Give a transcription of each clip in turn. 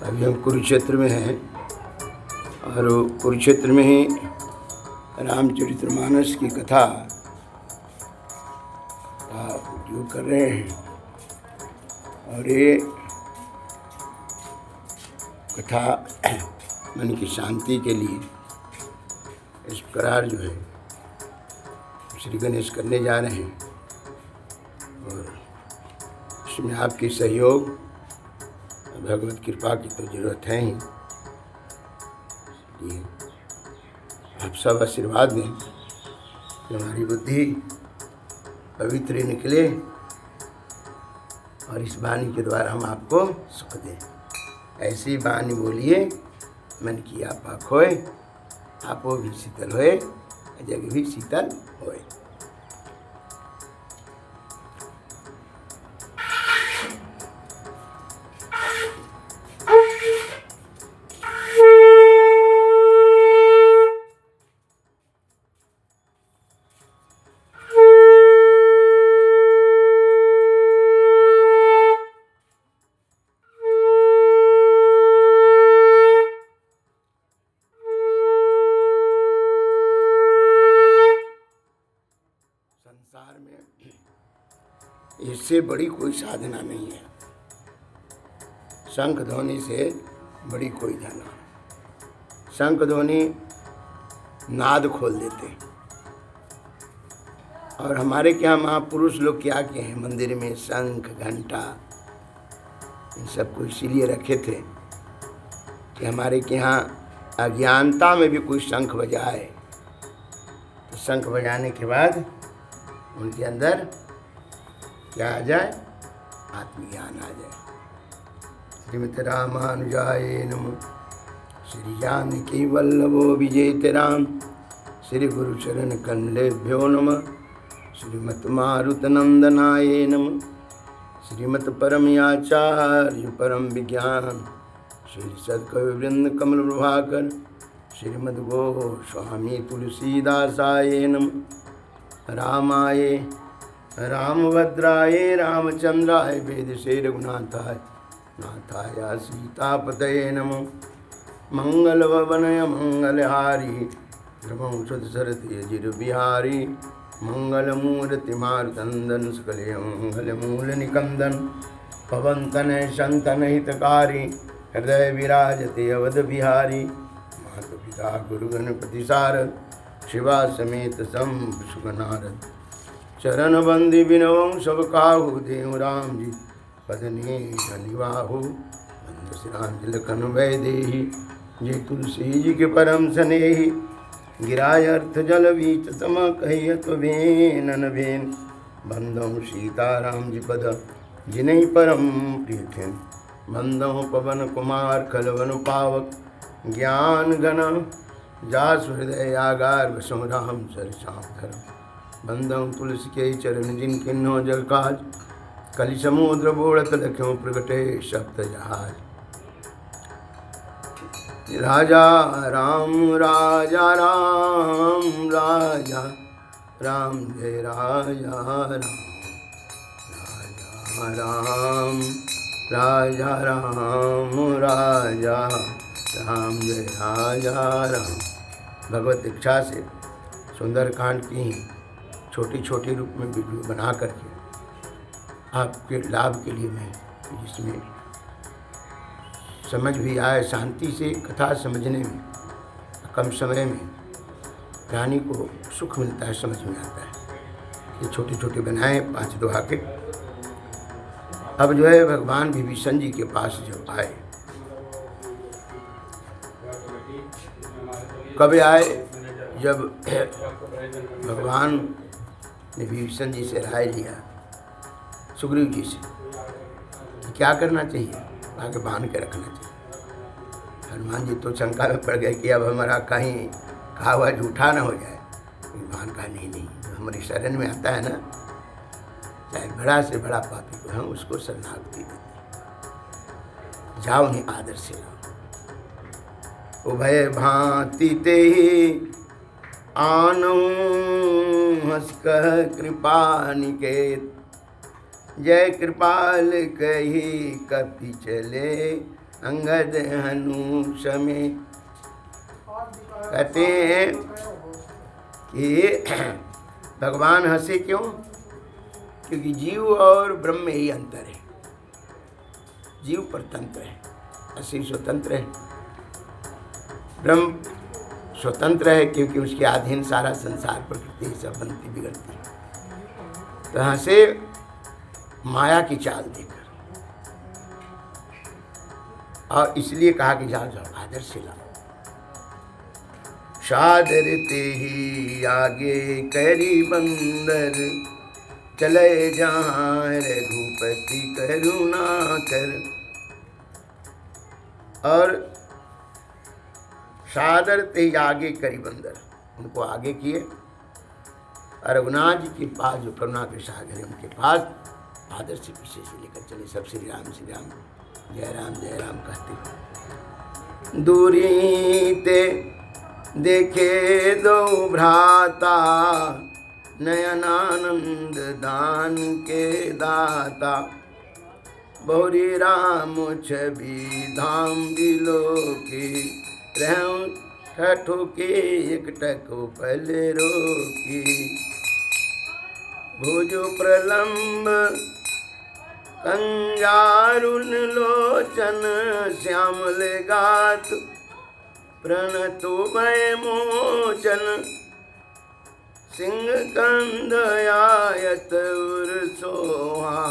अभी हम कुरुक्षेत्र में हैं और कुरुक्षेत्र में ही रामचरितमानस की कथा का जो कर रहे हैं। और ये कथा मन की शांति के लिए इस प्रकार जो है श्री गणेश करने जा रहे हैं और इसमें आपकी सहयोग भगवत कृपा की तो जरूरत है ही। इसलिए आप सब आशीर्वाद दें कि हमारी बुद्धि पवित्र निकले और इस वाणी के द्वारा हम आपको सुख दें। ऐसी वाणी बोलिए मन की आपा खोए, आपो भी शीतल होए, जग भी शीतल होए। संसार में इससे बड़ी कोई साधना नहीं है। शंख ध्वनि से बड़ी कोई धना। शंख ध्वनि नाद खोल देते। और हमारे क्या महापुरुष लोग क्या किए हैं, मंदिर में शंख घंटा इन सबको इसीलिए रखे थे कि हमारे के यहाँ अज्ञानता में भी कोई शंख बजाए तो शंख बजाने के बाद उनके अंदर क्या आ जाए, आत्मज्ञान आ जाए। श्रीमती रामानुजाय नमः। श्री जानकी वल्लभो विजयते राम। श्री गुरु चरण कमलेभ्यो नमः। श्रीमत मारुतनंदनाय नमः। श्रीमत परमयाचार्य परम विज्ञान श्री सदकवि वृंद कमल प्रभाकर श्रीमद गोस्वामी तुलसीदासाय नमः। रामाय रामभद्राय रामचंद्राय वेदसे रघुनाथाय नाथाय सीतापतये नमः। मंगलवनय मंगलहारी ब्रह्मसुत जिर बिहारी मंगलमूर्ति मार्तंदन सकले मंगलमूल निकंदन पवन तनय संतन हितकारी हृदय विराजते अवध बिहारी माता पिता गुरु गणपति सारद शिवा समेत शंभु सुख नारद चरण बंदी बिनवं सब काहू देव राम जी पदनी धनिवाहु बंद सिरांजल कन वै देहि जे तुलसी जी के परम स्नेही गिराय अर्थ जल बीच सम कहियत भेन भेन बंदौ सीताराम जी पद जिन्हि परम प्रिय थे बंदौ पवन कुमार खलवन पावक ज्ञान गण जास हृदय आगार वसो राम सरसाम धर्म बंदौ तुलसी के चरण जिन किन्नो जल काज कलि समुद्र बोड़त लख्यों प्रगटे सप्त जहाज। राजा राम राजा राम राजा राम जय राजा राम राजा राम राजा राम राजा राम जय राजा राम। भगवत इच्छा से सुंदरकांड की छोटी छोटी रूप में वीडियो बना करके आपके लाभ के लिए मैं जिसमें समझ भी आए, शांति से कथा समझने में कम समय में प्राणी को सुख मिलता है, समझ में आता है। ये छोटे छोटे बनाए 5 दोहा के। अब जो है भगवान विभीषण जी के पास जब आए, कब आए, जब भगवान ने विभीषण जी से राय लिया सुग्रीव जी से कि क्या करना चाहिए, आगे बांध के रखना चाहिए। हनुमान जी तो शंका में पड़ गए कि अब हमारा कहीं कहा हुआ झूठा ना हो जाए। भगवान कहा नहीं जो हमारी शरण में आता है ना, चाहे बड़ा से बड़ा पापी को हम उसको शरणागति देते, जाओ उन्हें आदर से लाओ। उभय भांति ते आनौ हंस कह कृपा निकेत जय कृपाल कही कपि चले अंगद हनु समे। कहते हैं कि भगवान हंसे क्यों? क्योंकि जीव और ब्रह्म में ही अंतर है। जीव परतंत्र है, असीम स्वतंत्र है। ब्रह्म स्वतंत्र है क्योंकि उसके अधीन सारा संसार, प्रकृति सब बनती बिगड़ती है। तो हंसे माया की चाल देकर, और इसलिए कहा कि जाओ जाओ आदर से लाओ। सादर ते ही आगे करी बंदर, चले जहाँ रघुपति करुणा कर। और सादर ते ही आगे करी बंदर, उनको आगे किए। और रघुनाथ जी के पास जो करुणा के सागर है उनके पास आदर से पीछे से लेकर चले। सब श्री राम जय राम कहते। दूरी ते देखे दो भ्राता, नयनानंद दान के दाता। बहुरी राम छवि धाम बिलो की, रहूं ठठो के एक टको पल रोकी। भुजो प्रलंब कंजारुन लोचन, श्यामल गात प्रणतो भय मोचन। सिंह कंद आयत उर सोहा,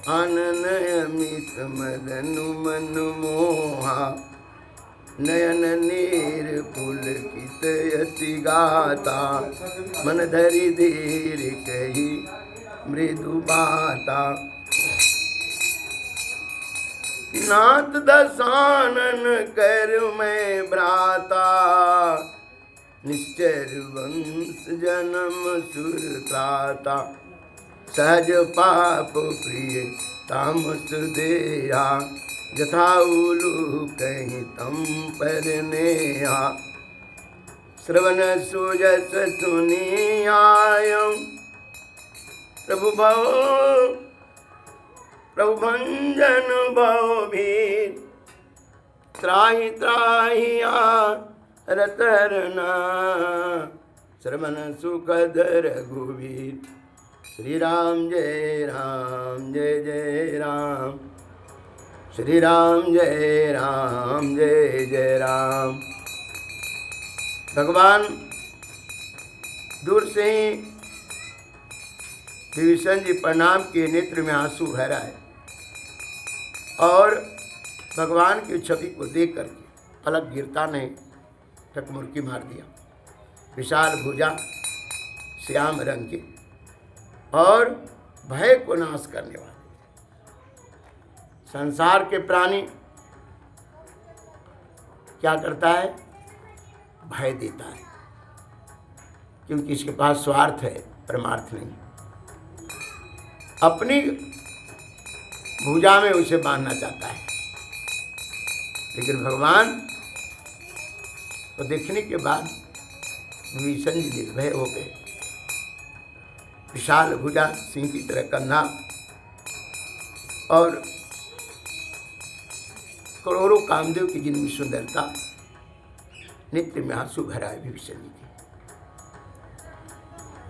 आनन अमित मदनु मन मोहा। नयन नीर पुलकित यति गाता, मन धरि धीर कही मृदु बाता। नाथ दसानन कर मैं भ्राता, निश्चर वंश जन्म सुरताता। सहज पाप प्रिय तामस देहा, जथा उलू कहीं तम पर नेहा। श्रवण सुजस सुनी आयम, प्रभु भंजन भव भी। त्राहि त्राहि रतरना, श्रवण सुखद रघुवीर। श्री राम जय राम, श्री राम जय राम। भगवान दूर से ही विभीषण जी प्रणाम के नेत्र में आंसू भर आए और भगवान की छवि को देख करके पलक गिरता नहीं टकमुरकी मार दिया। विशाल भुजा, श्याम रंग के और भय को नाश करने वाले। संसार के प्राणी क्या करता है? भय देता है, क्योंकि इसके पास स्वार्थ है, परमार्थ नहीं। अपनी भुजा में उसे बांधना चाहता है, लेकिन भगवान को देखने के बाद विभीषण जी निर्भय हो गए। विशाल भुजा, सिंह की तरह कंधा और करोड़ों कामदेव की जिनमें सुंदरता, नित्य में आंसू भरा है विभीषण जी के।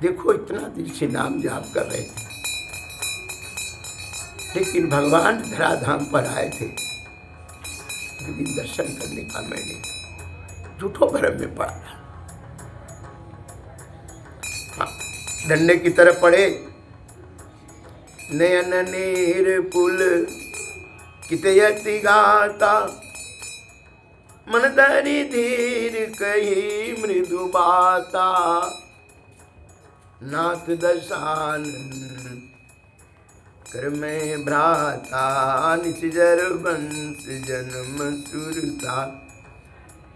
देखो इतना दिल से नाम जाप कर रहे थे, लेकिन भगवान धराधाम पर आए थे। एक दिन दर्शन करने का मैंने झूठो भरम में पड़ा। डंडे की तरफ पड़े, नयन नीर पुल कितयति गाता। मन धरि धीर कही मृदु बाता। नाथ दशानन कर मैं भ्राता। निशिजर वंश जन्म सुरता।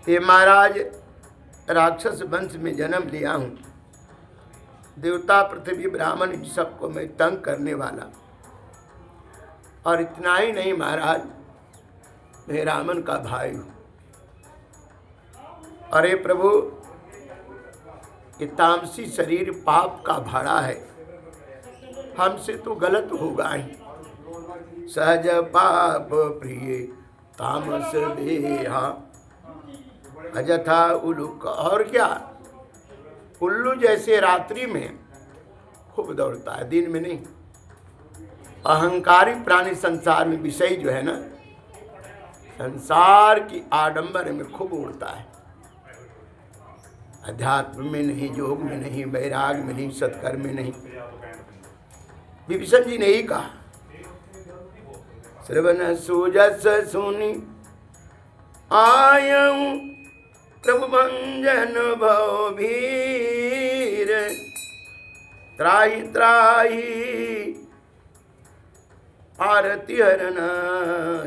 हे महाराज, राक्षस वंश में जन्म लिया हूँ। देवता, पृथ्वी, ब्राह्मण, इन सबको मैं तंग करने वाला। और इतना ही नहीं महाराज, मैं रावण का भाई हूँ। अरे प्रभु, ये तामसी शरीर पाप का भाड़ा है, हमसे तो गलत होगा ही। सहज पाप प्रिय तामस बेहा अजथा उल्लू। और क्या, उल्लू जैसे रात्रि में खूब दौड़ता है, दिन में नहीं। अहंकारी प्राणी संसार में विषय जो है ना, संसार की आडंबर में खूब उड़ता है, अध्यात्म में नहीं, योग में नहीं, वैराग में नहीं, सत्कर्म में नहीं। विभीषण जी ने ही कहा, श्रवण सुजस सुनी आयऊं प्रभु भंजन भव भीर, त्राहि त्राहि आरती हरण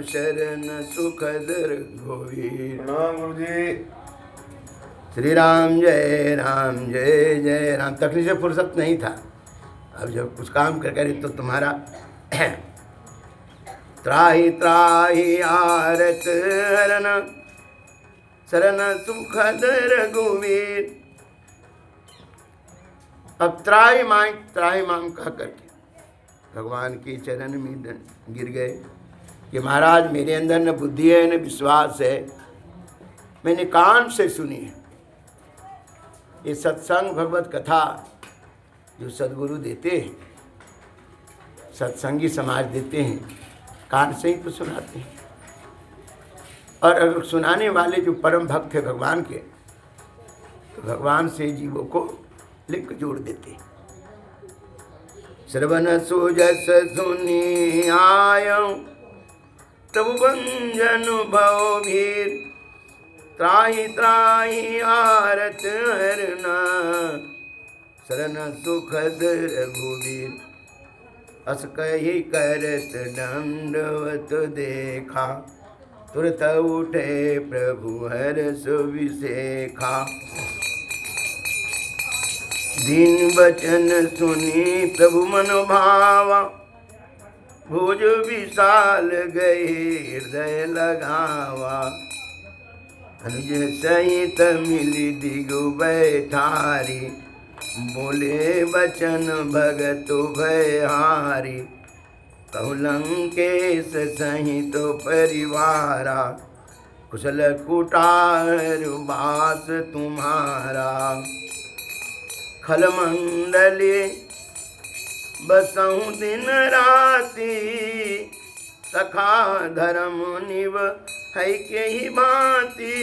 शरण सुखद रघुवीर। प्रणाम गुरु जी। श्री राम जय राम जय जय राम। तकलीफ से फुर्सत नहीं था, अब जब कुछ काम कर करे तो तुम्हारा त्राहि त्राहि आरत हरण शरण सुखद रघुवीर। अब त्राहि माम कह करके भगवान के चरण में गिर गए कि महाराज मेरे अंदर न बुद्धि है न विश्वास है, मैंने कान से सुनी है ये सत्संग भगवत कथा जो सदगुरु देते हैं, सत्संगी समाज देते हैं, कान से ही तो सुनाते हैं। और अगर सुनाने वाले जो परम भक्त है भगवान के, तो भगवान से जीवों को लिंक जोड़ देते हैं। श्रवण सुजस सुनी आयऊं प्रभु भंजन भव भीर, त्राहि त्राहि आरत हरना शरण सुखद रघुवीर। अस कही करत दंडवत देखा, तुरत उठे प्रभु हर्ष विसेखा। दीन बचन सुनी प्रभु मन भावा, भुज विशाल गए हृदय लगावा। अनुज सहित मिली दिगु बैठारी, बोले बचन भगत भयहारी। कहु लंकेश सहित परिवारा, कुशल कुटार वास तुम्हारा। खलमंडले बसहु दिन राति, सखा धर्म निव है के ही भांति।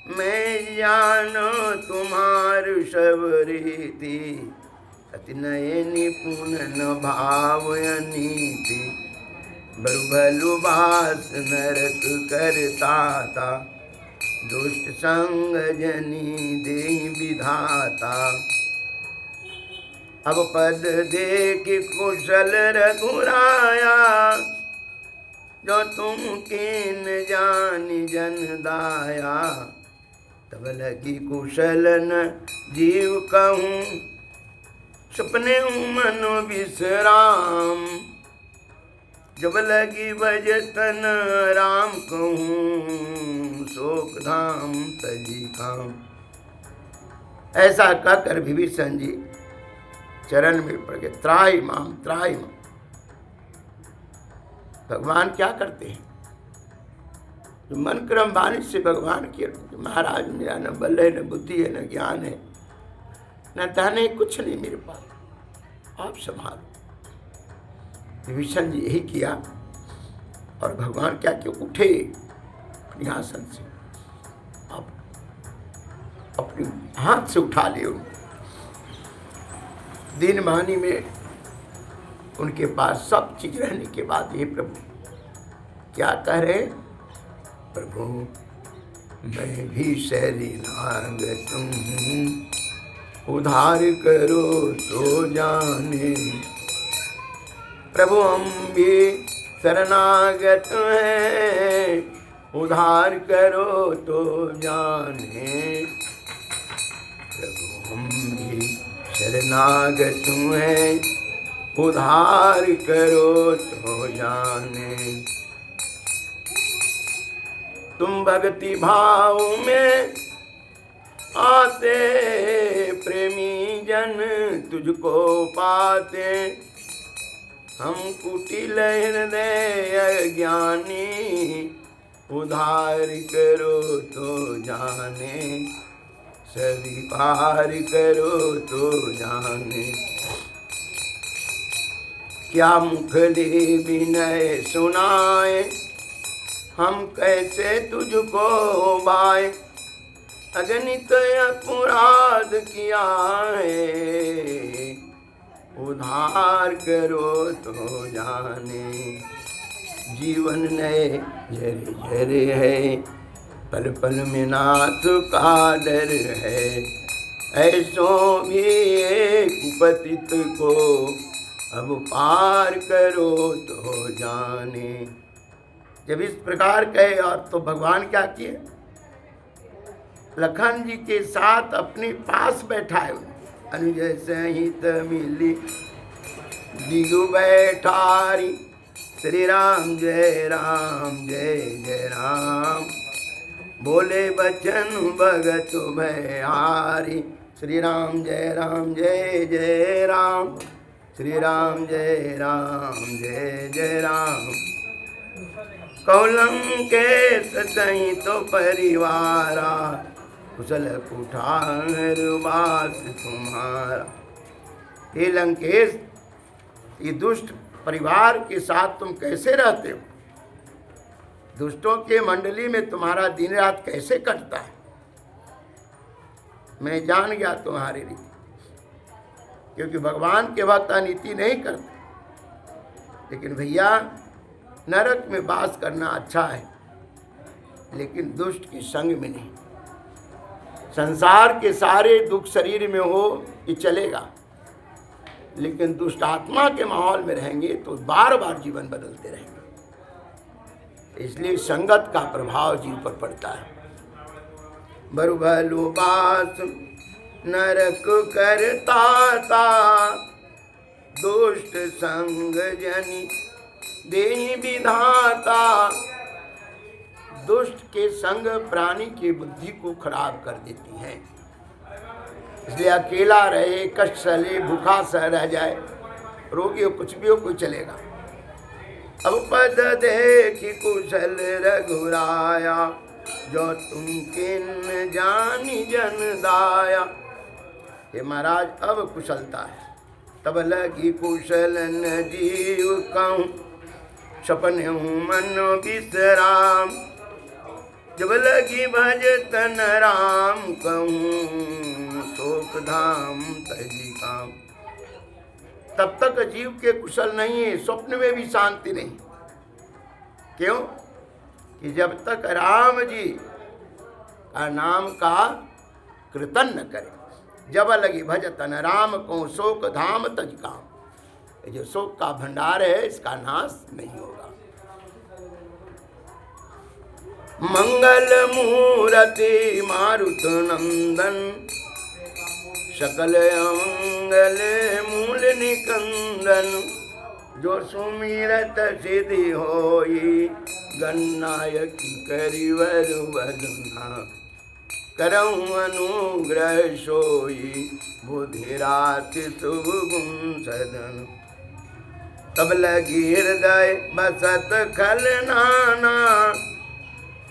मैं जानो तुम्हार सब रीति, अति नये निपुण न भाव नीति। बरु भलु बास नरक करता था, दुष्ट संग जनी देहि विधाता। अब पद देख कुशल रघुराया, जो तुम कीन जानी जन दाया। तब लगी कुशल न जीव कहूँ, सपने मनो विश्राम। जब लगी बजतन राम कहूँ, शोक धाम तजी काम। ऐसा कहकर विभीषण जी चरण में पड़ गए। त्राहि माम त्राहि माम। भगवान क्या करते हैं, जो मन क्रम वाणी से भगवान के, महाराज मेरा न बल है न बुद्धि है न ज्ञान है न धन है, कुछ नहीं मेरे पास, आप संभालो। विभीषण जी यही किया और भगवान क्या कि उठे अपने आसन से, अब अपने हाथ से उठा ले उनको। दिन वाणी में उनके पास सब चीज रहने के बाद ये प्रभु क्या कह रहे, प्रभु मैं भी शरीरागत हूँ, उद्धार करो तो जाने। प्रभु हम भी शरणागत हैं, उद्धार करो तो जाने। प्रभु हम भी शरणागत हैं, उद्धार करो तो जाने। तुम भक्ति भाव में आते, प्रेमी जन तुझको पाते। हम कुटिल हृदय अज्ञानी, उधार करो तो जाने, सभी पार करो तो जाने। क्या मुखले विनय सुनाए, हम कैसे तुझको बाए, अगणित अपराध किया है, उधार करो तो जाने। जीवन नए झरे झरे है, पल पल में नाथ का डर है, ऐसों भी एक पतित को अब पार करो तो जाने। जब इस प्रकार कहे, और तो भगवान क्या किए, लखन जी के साथ अपने पास बैठाए, अनुजय सहित मिली दिगु बैठारी, श्री राम जय जय राम, बोले बचन भगत भयहारी, श्री राम जय जय राम, श्री राम जय जय राम। कौलम के सतही तो परिवारा, कुशल कुठार वास तुम्हारा। हे लंकेश, ये दुष्ट परिवार के साथ तुम कैसे रहते हो? दुष्टों के मंडली में तुम्हारा दिन रात कैसे कटता है? मैं जान गया तुम्हारी रीति, क्योंकि भगवान के भक्त अनीति नहीं करते। लेकिन भैया, नरक में वास करना अच्छा है, लेकिन दुष्ट के संग में नहीं। संसार के सारे दुख शरीर में हो ये चलेगा, लेकिन दुष्ट आत्मा के माहौल में रहेंगे तो बार बार जीवन बदलते रहेंगे। इसलिए संगत का प्रभाव जीव पर पड़ता है। बरु भलो बास नरक करता था, दुष्ट संग जनी देहि विधाता। दुष्ट के संग प्राणी की बुद्धि को खराब कर देती है। इसलिए अकेला रहे, कष्ट सले, भूखा सा रह जाए, रोगी हो, कुछ भी हो, कोई चलेगा। अब पद देखी कुशल रघुराया, जो तुम किन जानी जन दाया। हे महाराज, अब कुशलता है, तब लगी कुशल न जीव कहूँ, सपन हूँ मन विश्राम। जब लगी भजतन राम कहूँ, शोक धाम तजी काम। तब तक जीव के कुशल नहीं है, स्वप्न में भी शांति नहीं। क्यों? कि जब तक राम जी का नाम का कीर्तन न करे। जब लगी भजतन राम को, शोक धाम तज काम। ये जो शोक का भंडार है, इसका नाश नहीं होगा। मंगल मूर्ति मारुत नंदन, सकल मंगल मूल निकंदन। जो सुमिरत सिद्धि होई, गणनायक करिवर वदना। करऊँ अनुग्रह सोई, बुद्धि राशि शुभ गुण सदन। तब लगी हृदय बसत खल नाना,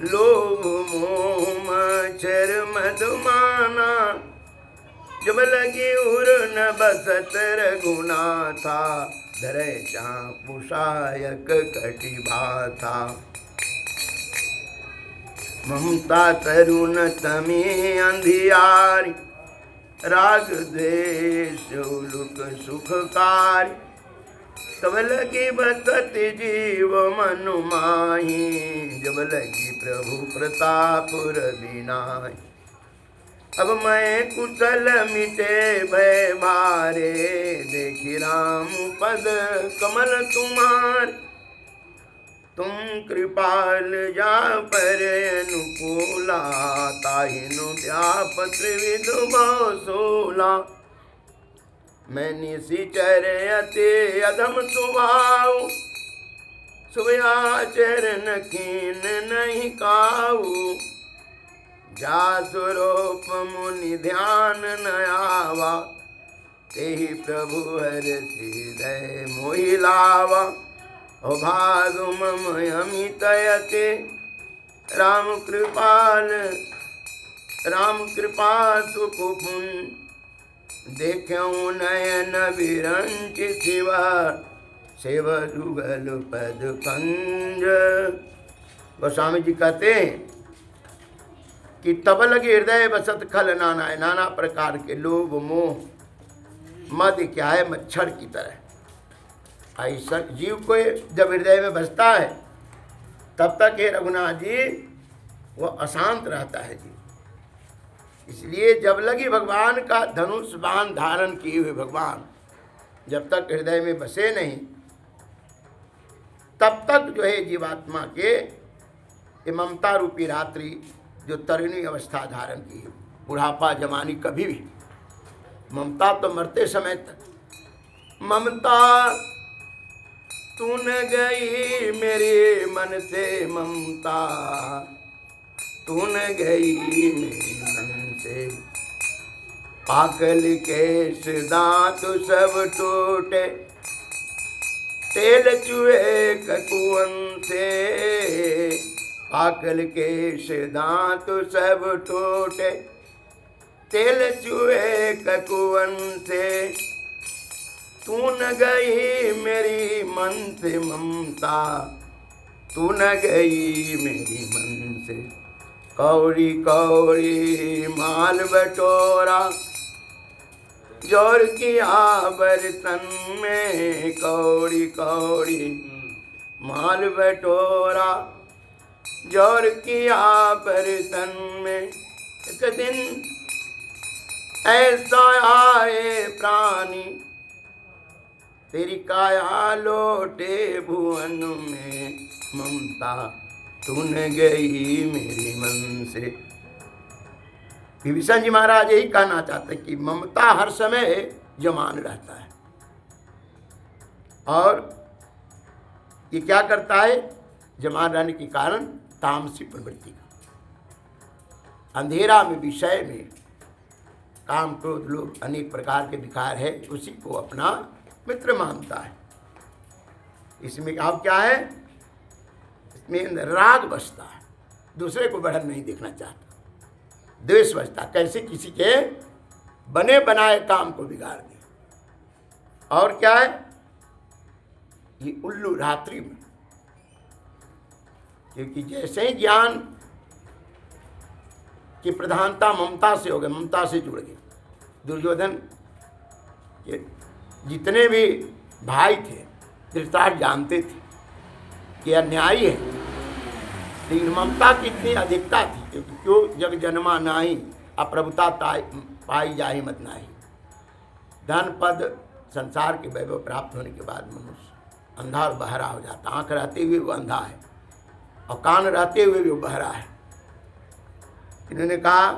लोभ मोह मच्छर मधुमाना। जब लगी उर न बसत रघुनाथा, धरे चापुषायक कटि भाथा। ममता तरुण तमी अंधियारी, राग द्वेष उलुक सुखकारी। तब लगी बसत जीव मनु माही, जब लगी प्रभु प्रताप रविनाई। अब मैं कुशल मिटे भय भारे, देखी राम पद कमल तुम्हार। तुम कृपाल जा पर अनुकूला, ताहिनु व्याप त्रिविध बहुसूला। मैं निशिचर अति अधम स्वभाव, सुव्याचरण कीन नहीं काऊ। जासु रूप मुनि ध्यान न आवा, तेहि प्रभु हरषि मोहि लावा भाग मम अमित यते राम कृपा सुख पुन देखऊँ नयन विरंच शिवा सेव जुगल पद कंज। गोस्वामी जी कहते हैं कि तब लगे हृदय बसत खल नाना है, नाना प्रकार के लोभ मोह मद क्या है, मच्छर की तरह ऐसा जीव को जब हृदय में बसता है तब तक हे रघुनाथ जी वो अशांत रहता है जी। इसलिए जब लगी भगवान का धनुष बाण धारण किए हुए भगवान जब तक हृदय में बसे नहीं तब तक जो है जीवात्मा के ये ममता रूपी रात्रि जो तरुणी अवस्था धारण की, बुढ़ापा जवानी कभी भी, ममता तो मरते समय तक। ममता तून गई मेरे मन से, ममता तून गई मेरे मन से, पाकल केश दांत सब टूटे, तेल चुए ककुअन से, पाकल केश दांत सब टूटे, तेल चुए ककुअन से, तू न गई मेरी मन से ममता, तू न गई मेरी मन से। कौड़ी कौड़ी माल बटोरा जोर किया बर्तन में, कौड़ी कौड़ी माल बटोरा जोर किया बर्तन में। एक दिन ऐसा आए प्राणी तेरी काया लौटे भुवन में, ममता तून गई मेरी मन से। विभीषण जी महाराज यही कहना चाहते कि ममता हर समय जमान रहता है और ये क्या करता है, जमान रहने के कारण तामसी प्रवृत्ति का अंधेरा में विषय में काम क्रोध लोभ अनेक प्रकार के विकार है, उसी को अपना मित्र मानता है। इसमें अब क्या है, इसमें राग बसता है, दूसरे को बढ़त नहीं देखना चाहता, द्वेष बसता, कैसे किसी के बने बनाए काम को बिगाड़ दे। और क्या है, ये उल्लू रात्रि में, क्योंकि जैसे ही ज्ञान की प्रधानता ममता से हो गई, ममता से जुड़ गई। दुर्योधन के जितने भी भाई थे धृतराष्ट्र जानते थे कि अन्यायी है, लेकिन ममता की इतनी अधिकता थी, क्योंकि क्यों जग जन्मा नाही अप्रभुता पाई जाहि मत नाही। धन पद संसार के वैभव प्राप्त होने के बाद मनुष्य अंधा और बहरा हो जाता, आंख रहते हुए वो अंधा है और कान रहते हुए भी वो बहरा है। इन्होंने कहा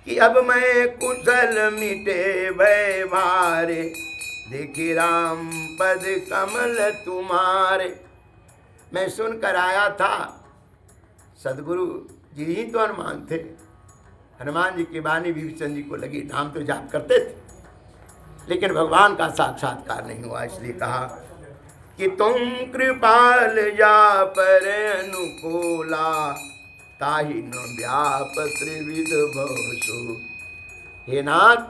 कि अब मैं कुशल मिटे भय भारे, देखी राम पद कमल तुम्हारे। मैं सुनकर आया था, सदगुरु जी ही तो हनुमान थे, हनुमान जी की वाणी विभीषण जी को लगी, नाम तो जाप करते थे लेकिन भगवान का साक्षात्कार नहीं हुआ। इसलिए कहा कि तुम कृपाल जा पर अनुकूला, ताहि न व्याप त्रिविध भवसु। हे नाथ,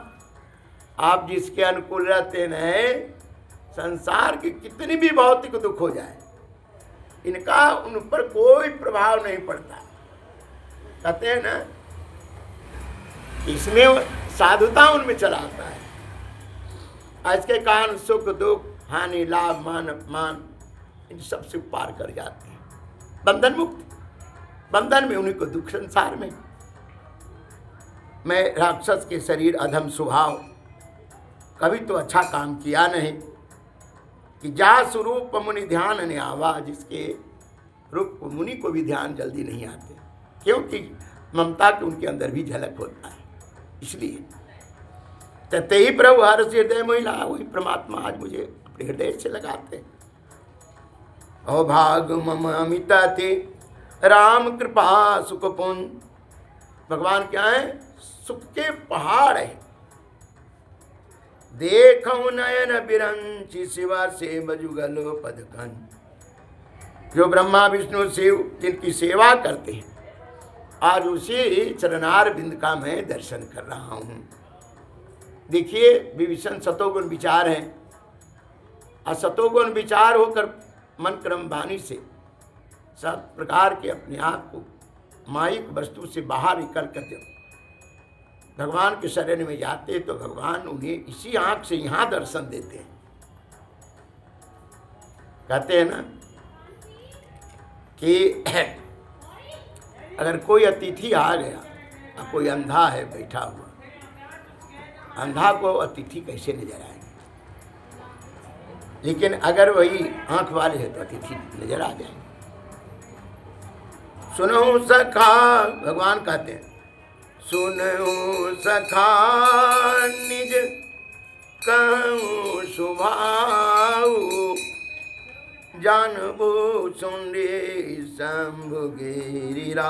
आप जिसके अनुकूल रहते हैं, संसार के कितनी भी भौतिक दुख हो जाए इनका उन पर कोई प्रभाव नहीं पड़ता। कहते हैं ना, इसमें साधुता उनमें चला आता है। आज के कारण सुख दुख हानि लाभ मान अपमान इन सबसे पार कर जाते हैं, बंधन मुक्त। बंधन में उन्हीं को दुख, संसार में मैं राक्षस के शरीर अधम स्वभाव, कभी तो अच्छा काम किया नहीं कि जा स्वरूप मुनि ध्यान ने आवा, जिसके रूप मुनि को भी ध्यान जल्दी नहीं आते, क्योंकि ममता के उनके अंदर भी झलक होता है। इसलिए तते ही प्रभु हर हृदय महिला, वही परमात्मा आज मुझे अपने हृदय से लगाते। अभाग मम अमिता थे राम कृपा सुख पुंज। भगवान क्या है, सुख के पहाड़ है। देखऊं नयन बिरंची शिवा से बजुगलो पदकन। जो ब्रह्मा विष्णु शिव जिनकी सेवा करते हैं, आज उसी चरणार बिंद का मैं दर्शन कर रहा हूं। देखिए विभीषण सतोगुण विचार है, और सतोगुण विचार होकर मन क्रम वाणी से सब प्रकार के अपने आप को माइक वस्तु से बाहर निकल कर जब भगवान के शरण में जाते तो भगवान उन्हें इसी आंख से यहां दर्शन देते हैं। कहते हैं ना कि अगर कोई अतिथि आ गया और कोई अंधा है बैठा हुआ, अंधा को अतिथि कैसे नजर आएंगे, लेकिन अगर वही आंख वाले हैं तो अतिथि नजर आ जाएंगे। सुनो सखा, भगवान कहते हैं सुनो सखा निज कहूँ सुभाऊ, जानबो सुंडे शंभु गिरिरा।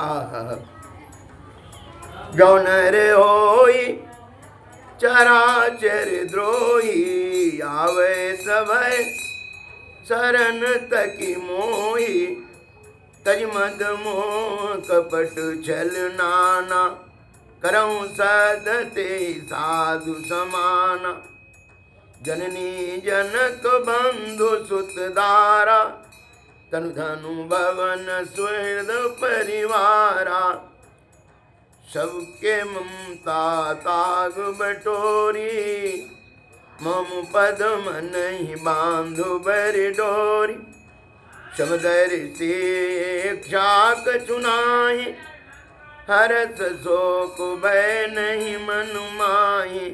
गौनर होई चराचर द्रोही, आवे सभय शरण तकी मोही। तजमद मोह कपट छल नाना, करऊं सदते साधु समाना। जननी जनक बंधु सुत दारा, तनु धनु भवन सुहृद परिवारा। सबके ममता ताग बटोरी, मम पद मन ही बांधु बर डोरी। शमदर से क्षाक चुनाही, हरस शोक भय नहीं मन माही।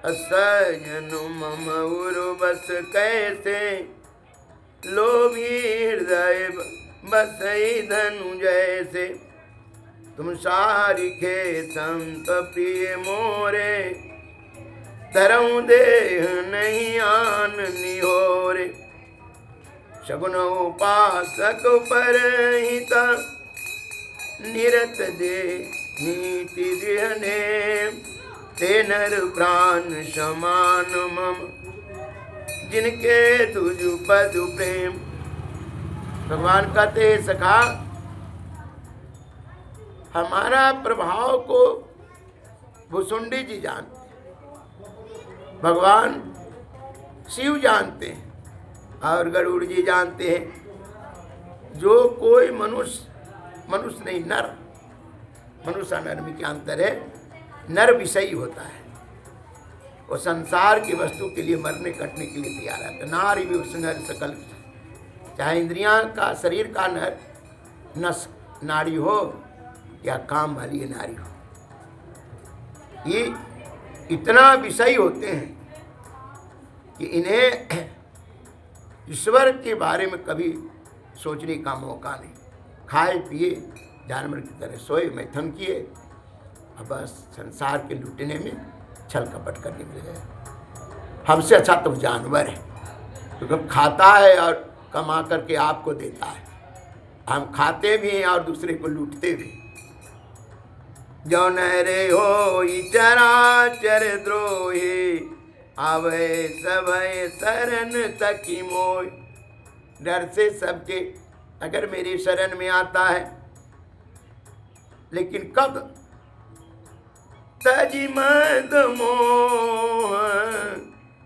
असजन मम उरु बस कैसे, लोभी हृदय बसई धनु जैसे। तुम सारिखे संत प्रिय मोरे, तरऊं देह नहीं आन निहोरे। शगुन उपासक परहिता, निरत दे नीति दृहने। ते नर प्राण समान मम, जिनके तुझ पद प्रेम। भगवान कहते सखा, हमारा प्रभाव को भुसुंडी जी जानते हैं, भगवान शिव जानते हैं और गरुड़ जी जानते हैं। जो कोई मनुष्य नहीं, नर मनुष्य नर में क्या अंतर है? नर विषयी होता है, वो संसार की वस्तु के लिए मरने कटने के लिए तैयार है। नारी भी उस नर सकल, चाहे इंद्रियां का शरीर का नर नस नारी हो या काम वाली नारी हो, ये इतना विषयी होते हैं कि इन्हें ईश्वर के बारे में कभी सोचने का मौका नहीं। खाए पिए जानवर की तरह सोए मैथुन किए, अब बस संसार के लूटने में छल कपट करने में गए। हमसे अच्छा तो जानवर है, क्योंकि खाता है और कमा करके आपको देता है। हम खाते भी हैं और दूसरे को लूटते भी। जौन रे हो चराचर द्रोही, आवे सभय शरण तकी मोय। डर से सबके अगर मेरी शरण में आता है, लेकिन कब? तजी मद मोह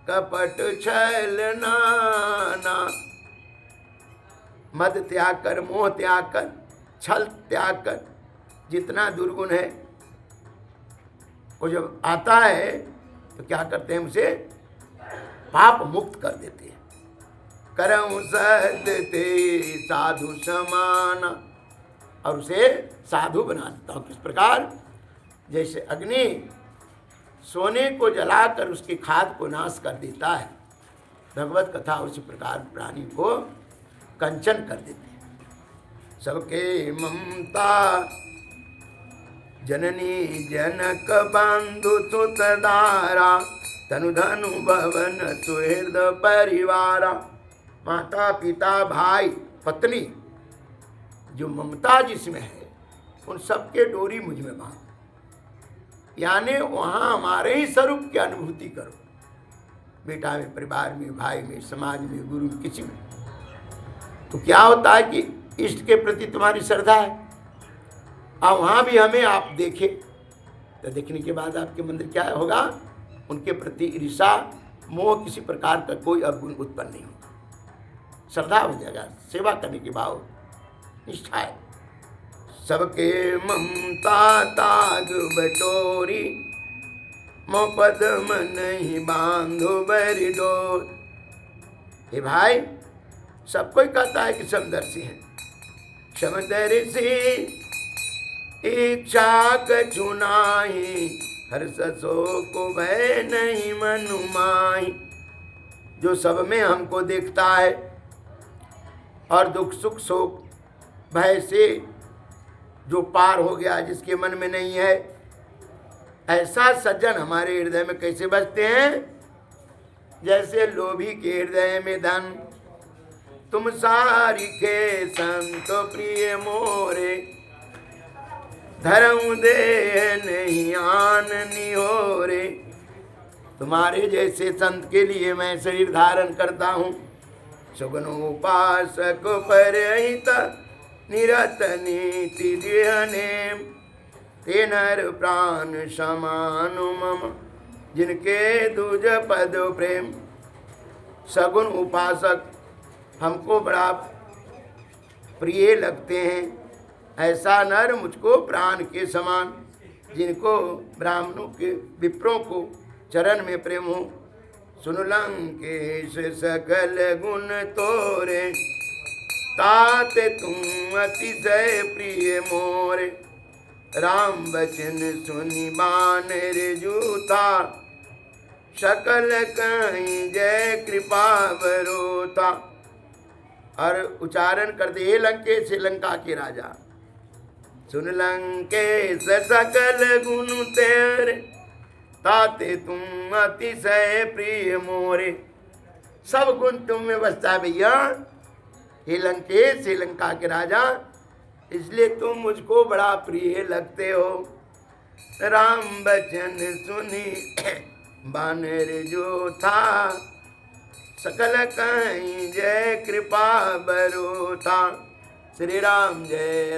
कपट छल नाना। मद त्याग कर, मोह त्याग कर, छल त्याग कर, जितना दुर्गुण है वो जब आता है तो क्या करते हैं? उसे पाप मुक्त कर देते हैं। करऊं सदते साधु समाना, और उसे साधु बना देता हूँ। किस प्रकार? जैसे अग्नि सोने को जलाकर उसकी खाद को नाश कर देता है, भगवत कथा उसी प्रकार प्राणी को कंचन कर देती है। सबके ममता जननी जनक बंधु सुत दारा। तनु धनु भवन सुहृद परिवारा। माता पिता भाई पत्नी, जो ममता जिसमें है, उन सबके डोरी मुझ में बांध, यानी वहाँ हमारे ही स्वरूप की अनुभूति करो। बेटा में, परिवार में, भाई में, समाज में, गुरु में, किसी में। तो क्या होता है कि इष्ट के प्रति तुम्हारी श्रद्धा है, और वहाँ भी हमें आप देखें, तो देखने के बाद आपके मंदिर क्या होगा, उनके प्रति ईर्षा मोह किसी प्रकार का कोई अवगुण उत्पन्न नहीं होगा, श्रद्धा हो जाएगा, सेवा करने के भाव, निष्ठा है। सबके ममता ताग बटोरी, मो पद मन ही बांधो बरी डोर। हे भाई, सब कोई कहता है कि समदर्शी है, समदर्शी इच्छा कछु नाही, हर ससो को भय नहीं मनु माही। जो सब में हमको देखता है और दुख सुख शोक भय से जो पार हो गया, जिसके मन में नहीं है, ऐसा सज्जन हमारे हृदय में कैसे बसते हैं? जैसे लोभी के हृदय में धन, तुम सारिखे संत प्रिय मोरे, धर्म दे नहीं आन निहोरे। तुम्हारे जैसे संत के लिए मैं शरीर धारण करता हूँ। सुगुण उपासक पर हित निरत नीति दृढ़ने, ते नर प्राण समानु मम, जिनके दूज पद प्रेम। सगुण उपासक हमको बड़ा प्रिय लगते हैं, ऐसा नर मुझको प्राण के समान, जिनको ब्राह्मणों के विप्रों को चरण में प्रेम हो। सुन लंकेश सकल गुण तोरे, ताते तुम अतिशय प्रिय मोरे। राम बचन सुनि बानर जूथा, सकल कहीं जय कृपा बरोता। और उच्चारण करते, हे लंकेश, लंका के राजा, सुन लंकेश सकल गुण तेरे, ताते तुम अतिशय प्रिय मोरे। सब गुण तुम में बसता है भैया, हे लंकेश, हे लंका के राजा, इसलिए तुम मुझको बड़ा प्रिय लगते हो। राम बचन सुनी बानर जो था, सकल कहीं जय कृपा बरो था। श्री राम जय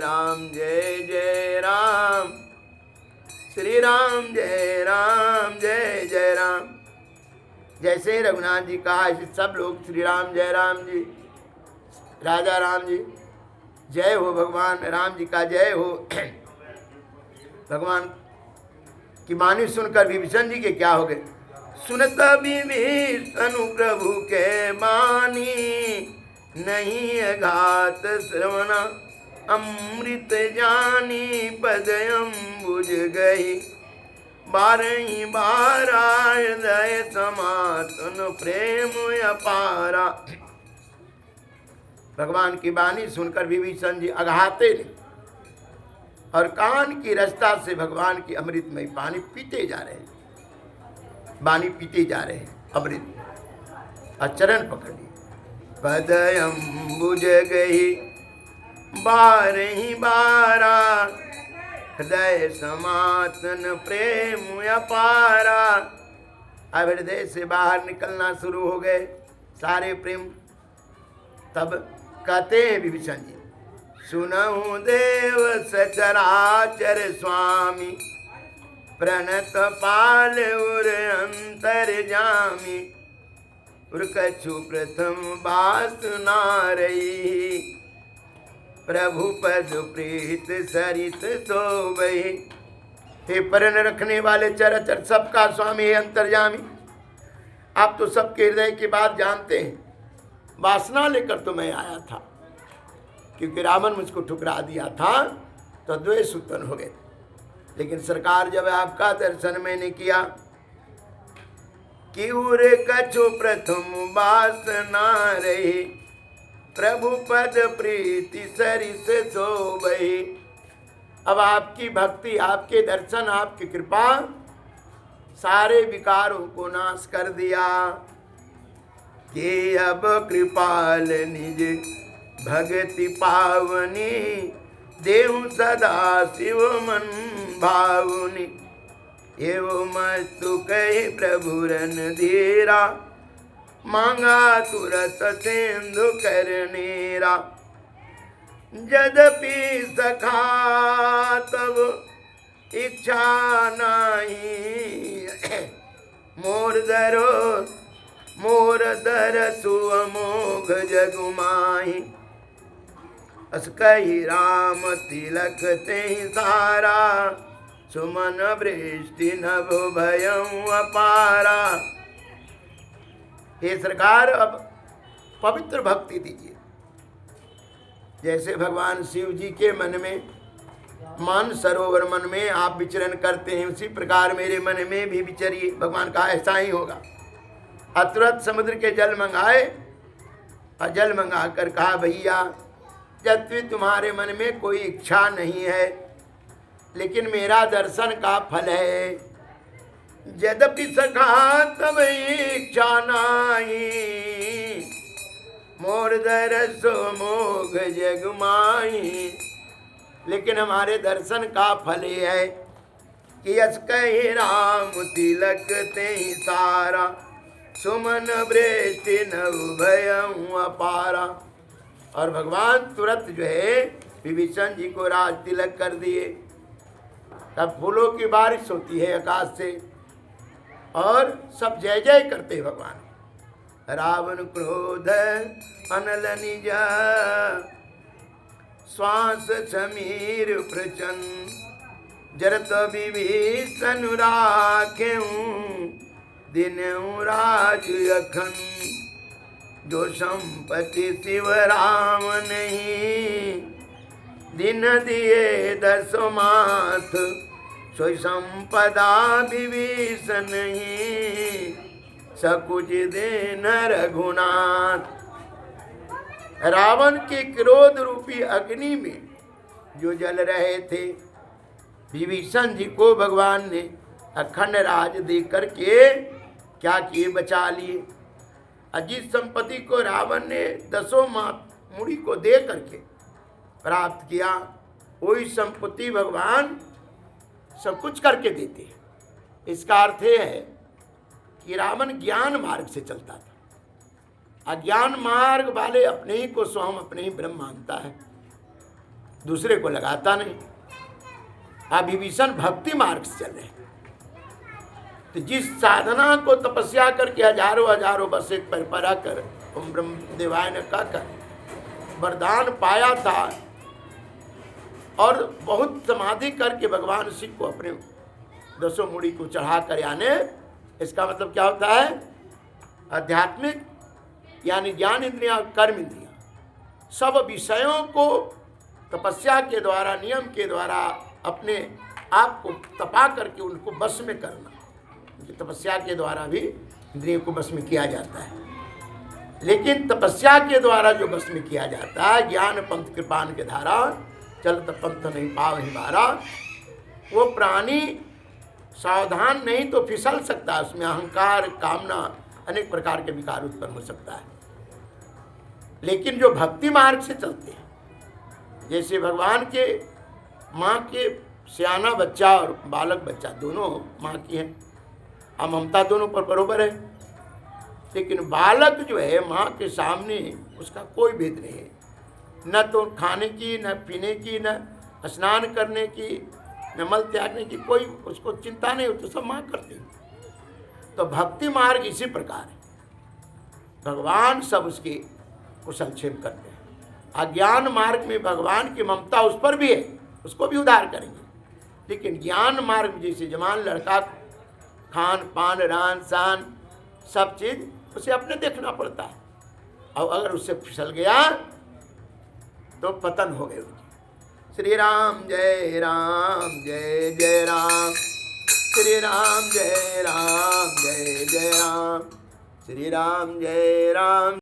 जय राम, श्री राम जय जय राम। जैसे रघुनाथ जी कहा, ऐसे सब लोग श्री राम जी, राजा राम जी जय हो, भगवान राम जी का जय हो। भगवान की वाणी सुनकर विभीषण जी के क्या हो गए? सुनत विभीषण प्रभु के बानी, नहीं अघात श्रवणा अमृत जानी। पद अम्बुज गई बारही बारा, हृदय समातन प्रेम अपारा। भगवान की वाणी सुनकर विभीषण जी अघाते नहीं, और कान की रस्ता से भगवान की अमृतमय पानी पीते जा रहे हैं, वाणी पीते जा रहे हैं अमृत, और चरण पकड़ लिए। पद अम्बुज गई बारही बारा, हृदय समातन प्रेम अपारा। अब हृदय से बाहर निकलना शुरू हो गए सारे प्रेम। तब कहते हैं विभीषण जी, सुनहु देव सचराचर स्वामी, प्रणत पाल उर अंतर जामी। उर कछु प्रथम वासना रही, प्रभु पद प्रीत सरित सोबई। हे परण रखने वाले चराचर सबका स्वामी, है अंतर्यामी, आप तो सबके हृदय की बात जानते हैं। वासना लेकर तो मैं आया था, क्योंकि रावण मुझको ठुकरा दिया था तो द्वेष उत्पन्न हो गए। लेकिन सरकार जब आपका दर्शन मैंने किया, कि उर कछु प्रथम वासना रही, प्रभु पद प्रीति सरिस सोबई। अब आपकी भक्ति, आपके दर्शन, आपकी कृपा सारे विकारों को नाश कर दिया। कि अब कृपाल निज भगति पावनी, देहु सदा शिव मन भावनी। एवं मस्तु कही प्रभु रन धीरा, मांगा तुरत सिंधु कर नीरा। यद्यपि सखा तब इच्छा नहीं, मोर दर सुअमोघ जगु माही। अस कही राम तिलक ते सारा, सुमन वृष्टि नभ भयं अपारा। हे सरकार, अब पवित्र भक्ति दीजिए। जैसे भगवान शिव जी के मन में मान सरोवर मन में आप विचरण करते हैं, उसी प्रकार मेरे मन में भी विचरिए। भगवान कहा ऐसा ही होगा। तुरंत समुद्र के जल मंगाए और जल मंगा कर कहा भैया यद्यपि तुम्हारे मन में कोई इच्छा नहीं है, लेकिन मेरा दर्शन का फल है। यद्यपि सखा तब इच्छा नहीं, मोर दरसो मोघ जग माही। लेकिन हमारे दर्शन का फल ये है कि यस कही राम तिलक ते सारा, सुमन वृष्टि नभ भयं अपारा। और भगवान तुरंत जो है विभीषण जी को राज तिलक कर दिए। तब फूलों की बारिश होती है आकाश से और सब जय जय करते भगवान। रावण क्रोध अनल निज, श्वास समीर प्रचंड। जरत विभीषण राखें, दिनऊ राज अखंड। जो संपत्ति शिव राम नहीं, दिन दिए दसो माथ। सोई संपदा विभीषण नहीं, सकुच देन रघुनाथ। रावण के क्रोध रूपी अग्नि में जो जल रहे थे, विभीषण जी को भगवान ने अखंड राज दे करके क्या किए, बचा लिए। जिस संपत्ति को रावण ने दसों मुड़ी को दे करके प्राप्त किया, वही संपत्ति भगवान सब कुछ करके देते हैं। इसका अर्थ यह है कि रावण ज्ञान मार्ग से चलता था। अज्ञान मार्ग वाले अपने ही को स्वयं अपने ही ब्रह्म मानता है, दूसरे को लगाता नहीं। विभीषण भक्ति मार्ग से चल रहे हैं। तो जिस साधना को तपस्या करके हजारों हजारों वर्ष पर परा कर ओम ब्रह्म देवाय ने कहकर वरदान पाया था और बहुत समाधि करके भगवान शिव को अपने दसों मुड़ी को चढ़ा कर आने, इसका मतलब क्या होता है, आध्यात्मिक यानी ज्ञान इंद्रियां कर्म इंद्रियां सब विषयों को तपस्या के द्वारा नियम के द्वारा अपने आप को तपा करके उनको वश में करना। तपस्या के द्वारा भी इंद्रियों को वश में किया जाता है, लेकिन तपस्या के द्वारा जो वश में किया जाता है, ज्ञान पंथ कृपान के धारा चलत पंथ नहीं पाव ही बारा, वो प्राणी सावधान नहीं तो फिसल सकता है। उसमें अहंकार कामना अनेक प्रकार के विकार उत्पन्न हो सकता है। लेकिन जो भक्ति मार्ग से चलते हैं, जैसे भगवान के माँ के सियाना बच्चा और बालक बच्चा दोनों माँ की हैं, ममता दोनों पर बरोबर है, लेकिन बालक जो है माँ के सामने उसका कोई भेद नहीं है। न तो खाने की, न पीने की, न स्नान करने की, न मल त्यागने की कोई उसको चिंता नहीं होती, सब माँ करती है। तो भक्ति मार्ग इसी प्रकार है, भगवान सब उसके कुशल क्षेम करते हैं। अज्ञान मार्ग में भगवान की ममता उस पर भी है, उसको भी उद्धार करेंगे, लेकिन ज्ञान मार्ग में जैसे जवान लड़का खान पान रहन सहन सब चीज उसे अपने देखना पड़ता है, और अगर उससे फिसल गया तो पतन हो गए उनकी। श्री राम जय राम जय जय राम, श्री राम जय राम जय जय राम, श्री राम जय राम।